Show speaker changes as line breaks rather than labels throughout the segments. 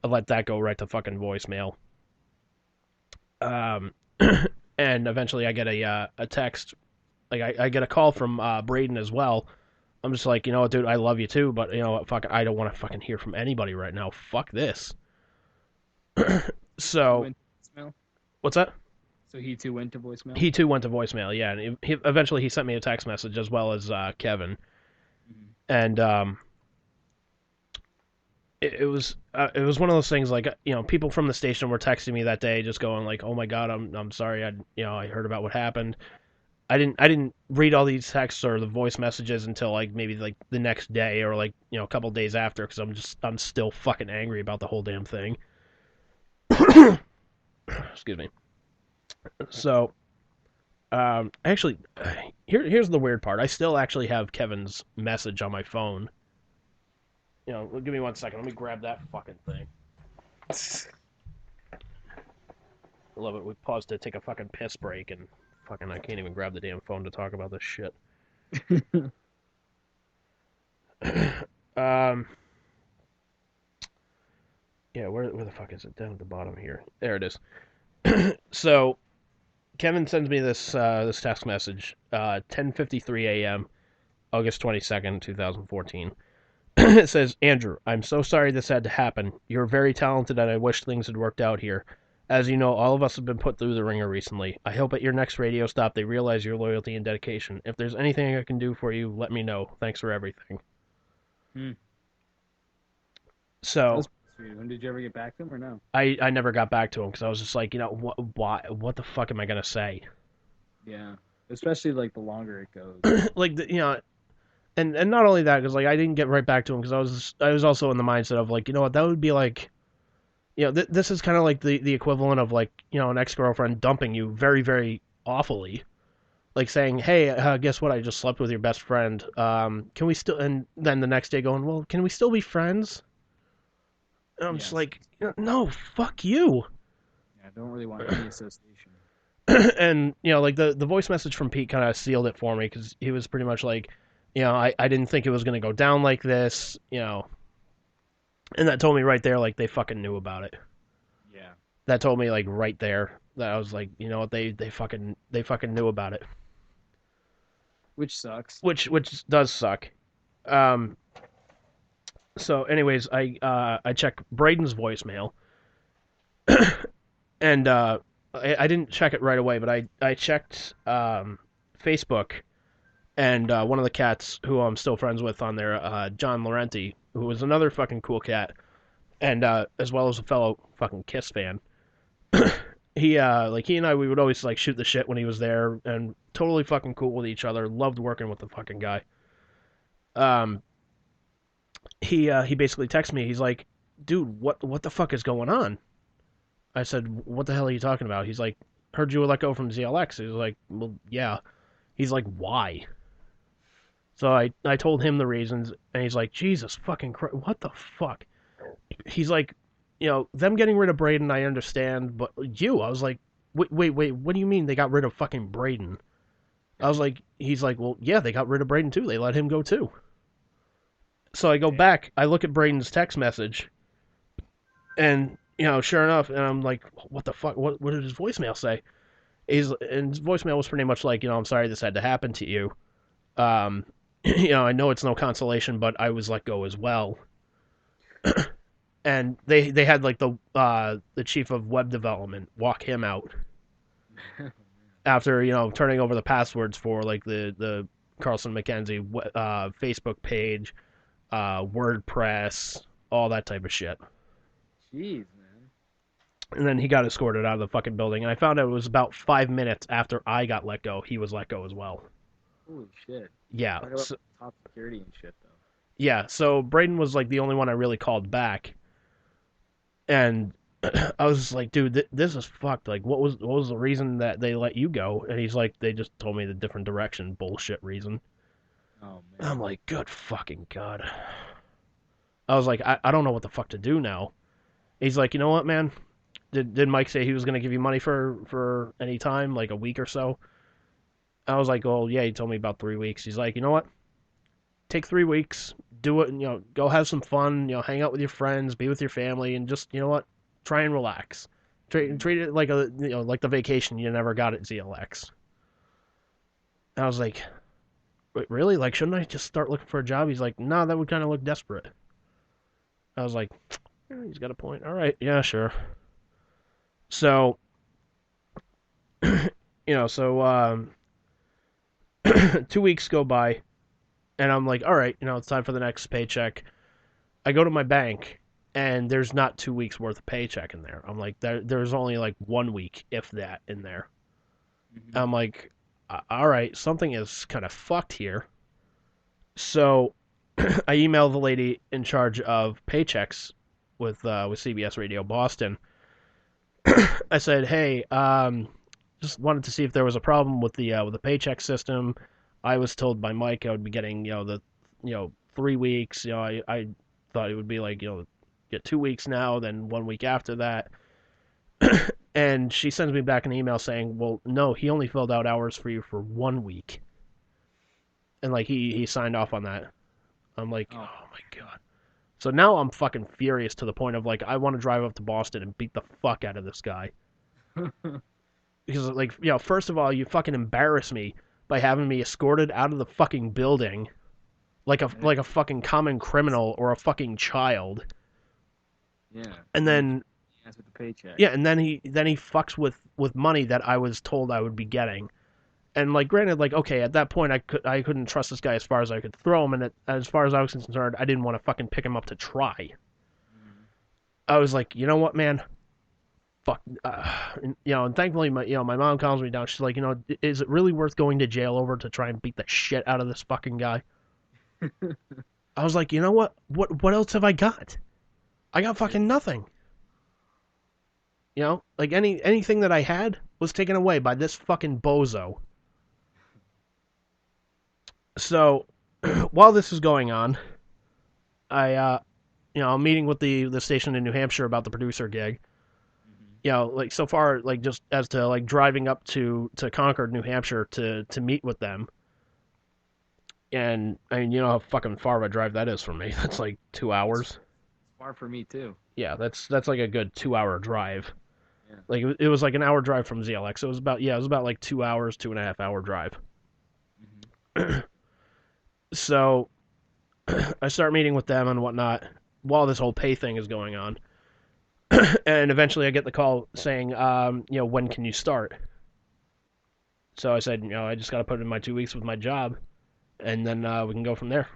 I let that go right to fucking voicemail. Um, and eventually I get a text, like I get a call from Braden as well. I'm just like, you know what, dude, I love you too, but you know what, fuck, I don't want to fucking hear from anybody right now. Fuck this.
He
So,
went to voicemail.
what's that?
So he too went to voicemail.
He too went to voicemail, yeah, and eventually he sent me a text message as well as Kevin,
Hmm.
and it was one of those things like people from the station were texting me that day, just going like, oh my god, I'm sorry, I heard about what happened. I didn't read all these texts or the voice messages until like maybe like the next day or like a couple days after because I'm still fucking angry about the whole damn thing. Excuse me. So actually, here's the weird part. I still actually have Kevin's message on my phone. Give me 1 second. Let me grab that fucking thing. I love it. We paused to take a fucking piss break and fucking I can't even grab the damn phone to talk about this shit. um, yeah, where the fuck is it? Down at the bottom here. There it is. So Kevin sends me this text message, 10:53 a.m. August 22nd, 2014. It says, Andrew, I'm so sorry this had to happen. You're very talented and I wish things had worked out here. As you know, all of us have been put through the ringer recently. I hope at your next radio stop they realize your loyalty and dedication. If there's anything I can do for you, let me know. Thanks for everything.
Hmm. That
So
was sweet. When did you ever get back to him or no?
I never got back to him because I was just like, what the fuck am I gonna say?
Yeah. Especially like the longer it goes.
Like, and not only that, because like I didn't get right back to him because I was also in the mindset of like, that would be like, this is kind of like the equivalent of like, an ex girlfriend dumping you very very awfully, like saying, hey, guess what? I just slept with your best friend. Can we still? And then the next day going, well, can we still be friends? And I'm just
Yes.
like, no, fuck you.
Yeah, I don't really want any association.
And like the voice message from Pete kind of sealed it for me because he was pretty much like, I didn't think it was gonna go down like this, and that told me right there like they fucking knew about it.
Yeah.
That told me like right there that I was like, you know what, they fucking knew about it,
Which sucks.
which does suck. Um, so anyways, I checked Braden's voicemail, and I didn't check it right away, but I checked Facebook, and one of the cats who I'm still friends with on there, John Laurenti, who was another fucking cool cat, and as well as a fellow fucking Kiss fan. He and I, we would always like shoot the shit when he was there, and totally fucking cool with each other. Loved working with the fucking guy. Um, he basically texted me. He's like, dude, what the fuck is going on? I said, what the hell are you talking about? He's like, heard you were let go from ZLX. He was like, well, yeah. He's like, why? So I told him the reasons, and he's like, Jesus fucking Christ, what the fuck? He's like, them getting rid of Braden, I understand, but you, I was like, wait, what do you mean they got rid of fucking Braden? I was like, he's like, well, yeah, they got rid of Braden too. They let him go too. So I go
Damn.
back, I look at Braden's text message, and sure enough, and I'm like, what the fuck? What did his voicemail say? And his voicemail was pretty much like, I'm sorry this had to happen to you. Um, I know it's no consolation, but I was let go as well. And they had like the chief of web development walk him out after turning over the passwords for like the Carlson McKenzie Facebook page, WordPress, all that type of shit.
Jeez, man.
And then he got escorted out of the fucking building. And I found out it was about 5 minutes after I got let go. He was let go as well.
Holy shit.
Yeah,
Talk about
so,
top security and shit though.
yeah. So Braden was like the only one I really called back, and I was just like, dude, this is fucked. Like, what was the reason that they let you go? And he's like, they just told me the different direction, bullshit reason.
Oh
And I'm
man.
like, good fucking god. I was like, I don't know what the fuck to do now. He's like, you know what, man? Did Mike say he was gonna give you money for any time, like a week or so? I was like, well, yeah, he told me about 3 weeks. He's like, you know what? Take 3 weeks, do it, go have some fun, hang out with your friends, be with your family, and just, try and relax. Treat it like like the vacation you never got at ZLX. And I was like, wait, really? Like, shouldn't I just start looking for a job? He's like, no, that would kind of look desperate. I was like, he's got a point. All right, yeah, sure. So, so 2 weeks go by, and I'm like, all right, it's time for the next paycheck. I go to my bank, and there's not 2 weeks worth of paycheck in there. I'm like, there's only like 1 week, if that, in there.
Mm-hmm.
I'm like, all right, something is kind of fucked here. So I emailed the lady in charge of paychecks with CBS Radio Boston. I said, hey, just wanted to see if there was a problem with the paycheck system. I was told by Mike I would be getting the 3 weeks. I thought it would be like get 2 weeks now, then 1 week after that. And she sends me back an email saying, well, no, he only filled out hours for you for 1 week, and like he signed off on that. I'm like,
Oh.
oh my god. So now I'm fucking furious to the point of like I want to drive up to Boston and beat the fuck out of this guy. Because like, first of all, you fucking embarrass me by having me escorted out of the fucking building like a fucking common criminal or a fucking child.
Yeah.
And then
With the paycheck.
yeah, and then he fucks with money that I was told I would be getting. And like, granted, like, okay, at that point I couldn't trust this guy as far as I could throw him, and as far as I was concerned, I didn't want to fucking pick him up to try.
Mm-hmm.
I was like, you know what, man, fuck, and thankfully my mom calms me down. She's like, is it really worth going to jail over to try and beat the shit out of this fucking guy? I was like, you know what, what else have I got? I got fucking nothing. Like anything that I had was taken away by this fucking bozo. So, while this is going on, I'm meeting with the station in New Hampshire about the producer gig. Like so far, like just as to like driving up to Concord, New Hampshire to meet with them. And I mean, you know how fucking far of a drive that is from me. That's like 2 hours.
It's far for me too.
Yeah, that's like a good 2 hour drive.
Yeah.
Like it was like an hour drive from ZLX. It was about like 2 hours, 2.5 hour drive.
Mm-hmm.
So I start meeting with them and whatnot while this whole pay thing is going on. And eventually I get the call saying, when can you start? So I said, I just got to put in my 2 weeks with my job, and then we can go from there.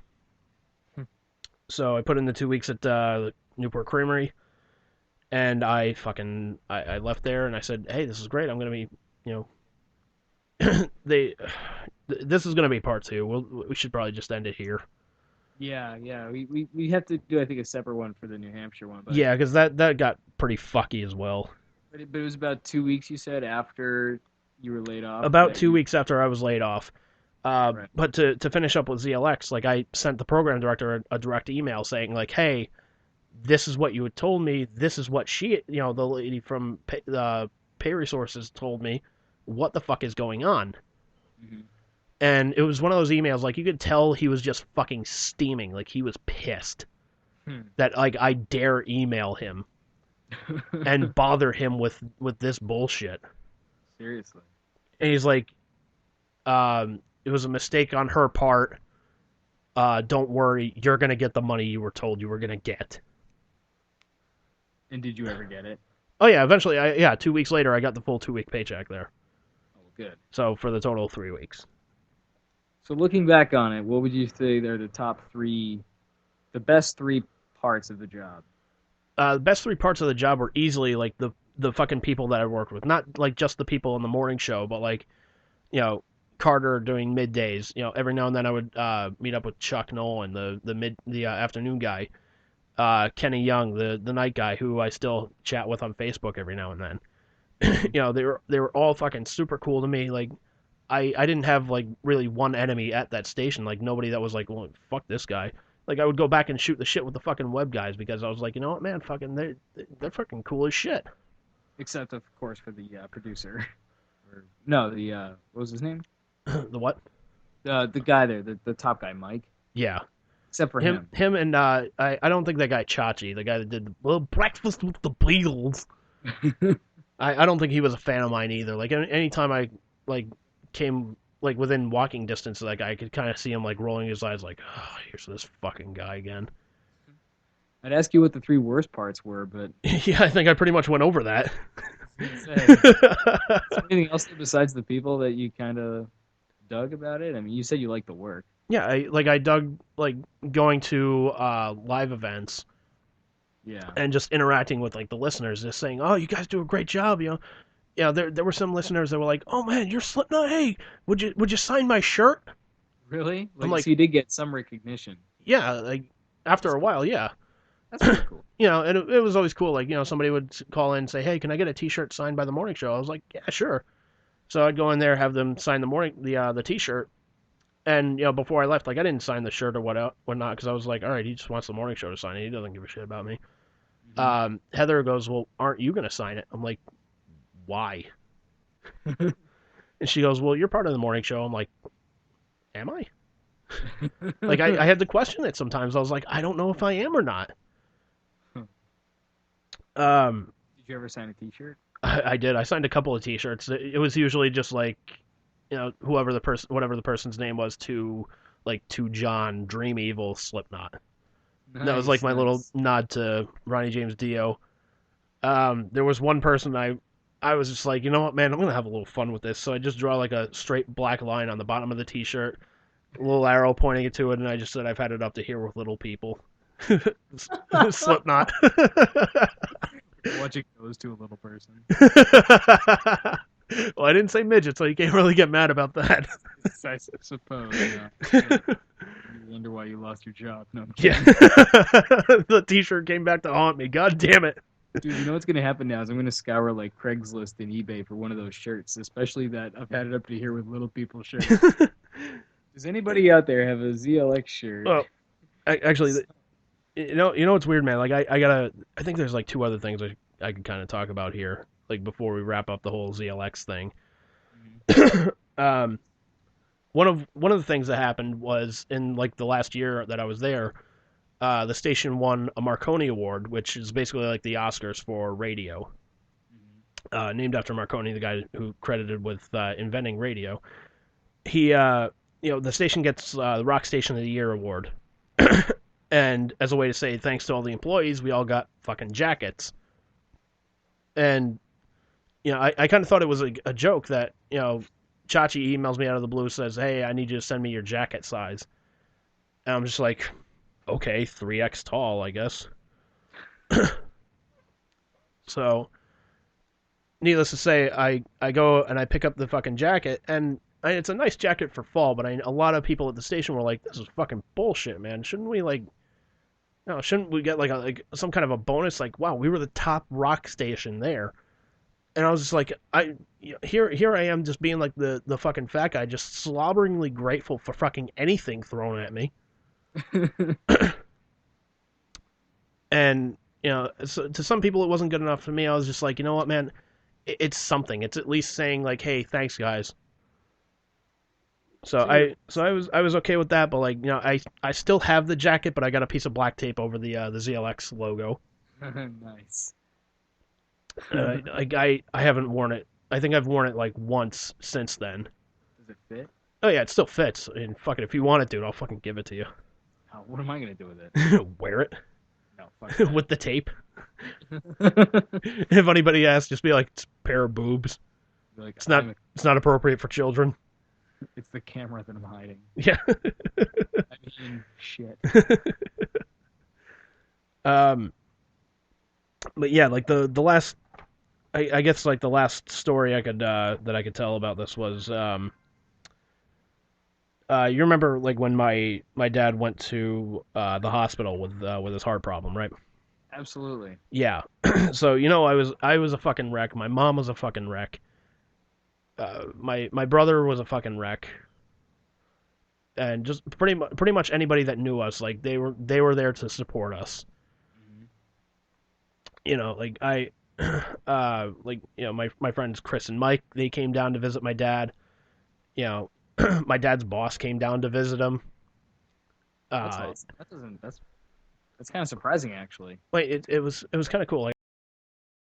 So I put in the 2 weeks at Newport Creamery, and I left there, and I said, hey, this is great. I'm going to be, this is going to be part two. We should probably just end it here.
Yeah. We have to do, I think, a separate one for the New Hampshire one. But
Yeah, because that got pretty fucky as well.
But it was about 2 weeks, you said, after you were laid off.
About 2 weeks after I was laid off.
Right.
But to finish up with ZLX, like I sent the program director a direct email saying like, hey, this is what you had told me. This is what she, the lady from Pay Resources told me. What the fuck is going on?
Mm-hmm.
And it was one of those emails, like you could tell he was just fucking steaming. Like he was pissed that like I dare email him and bother him with this bullshit.
Seriously.
And he's like, it was a mistake on her part. Don't worry, you're gonna get the money you were told you were gonna get.
And did you ever get it?
Oh yeah, eventually. 2 weeks later, I got the full 2 week paycheck there.
Oh, good.
So for the total of 3 weeks.
So looking back on it, what would you say they're the best three parts of the job?
The best 3 parts of the job were easily like the fucking people that I worked with, not like just the people in the morning show, but like, Carter doing middays. Every now and then I would meet up with Chuck Nolan, the afternoon guy. Kenny Young, the night guy, who I still chat with on Facebook every now and then. They were all fucking super cool to me. Like, I didn't have like really one enemy at that station. Like nobody that was like, well, fuck this guy. Like I would go back and shoot the shit with the fucking web guys because I was like, you know what, man, fucking they're fucking cool as shit.
Except of course for the producer. No, what was his name?
The what?
The guy there, the top guy, Mike.
Yeah.
except for
Him,
him.
him, and I don't think that guy Chachi, the guy that did Breakfast with the Beatles. I don't think he was a fan of mine either. Like anytime I like came like within walking distance of that guy, I could kind of see him like rolling his eyes, like, oh, here's this fucking guy again.
I'd ask you what the three worst parts were, but
Yeah, I think I pretty much went over that.
I was gonna say, is there anything else besides the people that you kind of dug about it? I mean, you said you liked the work.
Yeah, I dug like going to live events
Yeah.
and just interacting with like the listeners, just saying, "Oh, you guys do a great job," you know. Yeah, there were some listeners that were like, "Oh man, you're Slipknot. Hey, would you sign my shirt?"
Really?
I'm
Like,
like,
so you did get some recognition.
"Yeah." Like after a while, yeah.
That's pretty cool.
You know, and it was always cool. Like, you know, somebody would call in and say, "Hey, can I get a T-shirt signed by the morning show?" I was like, "Yeah, sure." So I'd go in there, have them sign the T-shirt, and you know, before I left, like I didn't sign the shirt or whatnot because I was like, "All right, he just wants the morning show to sign it. He doesn't give a shit about me."
Hmm.
Heather goes, "Well, aren't you gonna sign it?" I'm like, "Why?" And she goes, "Well, you're part of the morning show." I'm like, "Am I?" Like I had to question it sometimes. I was like, "I don't know if I am or not." Um,
Did you ever sign a T-shirt?
I did. I signed a couple of T-shirts. It was usually just like, you know, whatever the person's name was, to John Dream Evil Slipknot. That was like
Nice,
my little
nice.
nod to Ronnie James Dio. There was one person I was just like, you know what, man, I'm gonna have a little fun with this. So I just draw like a straight black line on the bottom of the T-shirt, a little arrow pointing it to it, and I just said, I've had it up to here with little people. Slipknot.
Watch it goes to a little person.
Well, I didn't say midget, so you can't really get mad about that.
I suppose. Yeah. You wonder why you lost your job. No, I'm
Yeah.
kidding.
The T-shirt came back to haunt me. God damn it.
Dude, you know what's gonna happen now is I'm gonna scour like Craigslist and eBay for one of those shirts, especially that I've had it up to here with little people shirt. Does anybody out there have a ZLX shirt?
Well, actually, you know what's weird, man. Like I think there's like two other things I could kind of talk about here, like before we wrap up the whole ZLX thing.
Mhm.
um, one of the things that happened was in like the last year that I was there, the station won a Marconi Award, which is basically like the Oscars for radio,
Mhm.
named after Marconi, the guy who credited with inventing radio. He, the station gets the Rock Station of the Year award, and as a way to say thanks to all the employees, we all got fucking jackets. And you know, I kind of thought it was a joke that Chachi emails me out of the blue, says, "Hey, I need you to send me your jacket size," and I'm just like, okay, 3X tall, I guess. So, needless to say, I go and I pick up the fucking jacket, and it's a nice jacket for fall, but a lot of people at the station were like, "This is fucking bullshit, man. Shouldn't we like, no, shouldn't we get like some kind of a bonus? Like, wow, we were the top rock station there." And I was just like, here I am, just being like the fucking fat guy, just slobberingly grateful for fucking anything thrown at me. And so to some people it wasn't good enough. For me, I was just like, you know what, man, it's something. It's at least saying like, hey, thanks, guys. So
Dude,
I was okay with that, but like I still have the jacket, but I got a piece of black tape over the ZLX logo.
nice.
I haven't worn it. I think I've worn it like once since then.
Does it fit?
Oh yeah, it still fits. And fucking, if you want it, dude, I'll fucking give it to you.
Oh, what am I gonna do with it?
Wear it
No, fuck
with the tape.
that.
If anybody asks, just be like, it's a pair of boobs.
Be like,
It's not. It's not appropriate for children.
it's the camera that I'm hiding.
Yeah.
I mean, shit.
um. But yeah, like the last, I guess like the last story I could that I could tell about this was you remember like when my dad went to the hospital with his heart problem, right?
Absolutely.
Yeah. So I was a fucking wreck. My mom was a fucking wreck. My brother was a fucking wreck, and just pretty much anybody that knew us, like they were there to support us.
Hmm.
Like my friends Chris and Mike, they came down to visit my dad. You know, my dad's boss came down to visit him.
That's
Uh,
awesome. That doesn't. That's kind of surprising, actually.
it was kind of cool.